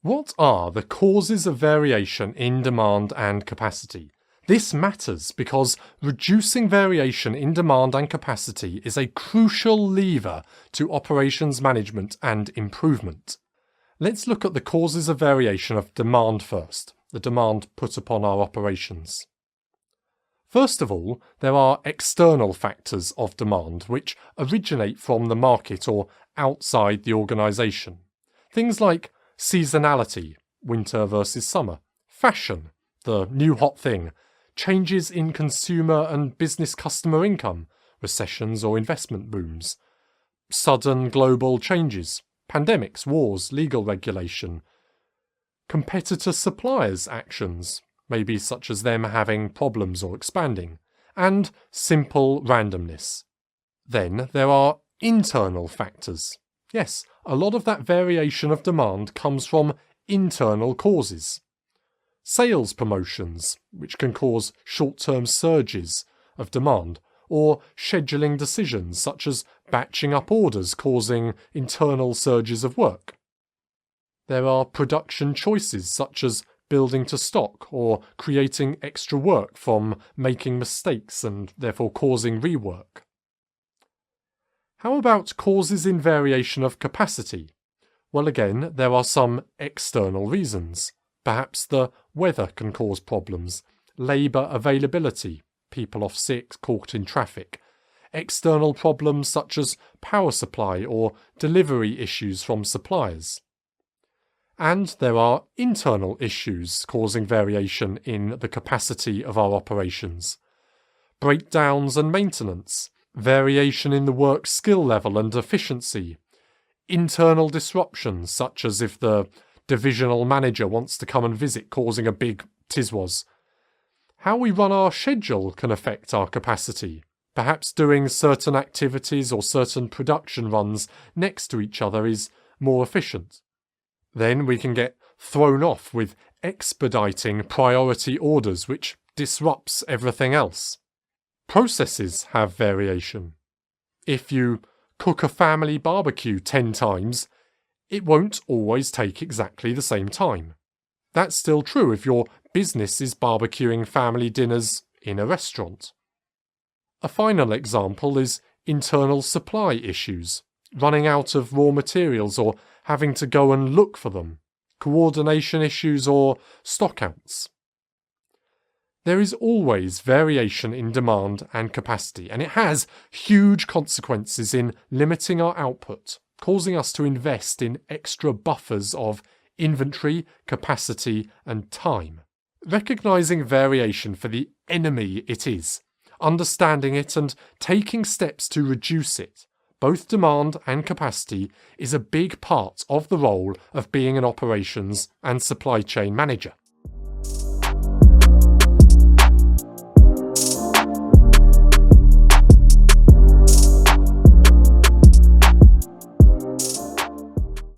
What are the causes of variation in demand and capacity? This matters because reducing variation in demand and capacity is a crucial lever to operations management and improvement. Let's look at the causes of variation of demand first, the demand put upon our operations. First of all, there are external factors of demand which originate from the market or outside the organisation. Things like seasonality, winter versus summer, fashion, the new hot thing, changes in consumer and business customer income, recessions or investment booms, sudden global changes, pandemics, wars, legal regulation, competitor suppliers' actions, maybe such as them having problems or expanding, and simple randomness. Then there are internal factors. Yes, a lot of that variation of demand comes from internal causes. Sales promotions, which can cause short-term surges of demand, or scheduling decisions such as batching up orders causing internal surges of work. There are production choices such as building to stock or creating extra work from making mistakes and therefore causing rework. How about causes in variation of capacity? Well, again, there are some external reasons. Perhaps the weather can cause problems, labour availability, people off sick, caught in traffic, external problems such as power supply or delivery issues from suppliers. And there are internal issues causing variation in the capacity of our operations. Breakdowns and maintenance, variation in the work skill level and efficiency, internal disruptions such as if the divisional manager wants to come and visit causing a big tiswas. How we run our schedule can affect our capacity. Perhaps doing certain activities or certain production runs next to each other is more efficient. Then we can get thrown off with expediting priority orders, which disrupts everything else. Processes have variation. If you cook a family barbecue 10 times, it won't always take exactly the same time. That's still true if your business is barbecuing family dinners in a restaurant. A final example is internal supply issues, running out of raw materials or having to go and look for them, coordination issues or stockouts. There is always variation in demand and capacity, and it has huge consequences in limiting our output, causing us to invest in extra buffers of inventory, capacity, and time. Recognizing variation for the enemy it is, understanding it and taking steps to reduce it, both demand and capacity, is a big part of the role of being an operations and supply chain manager.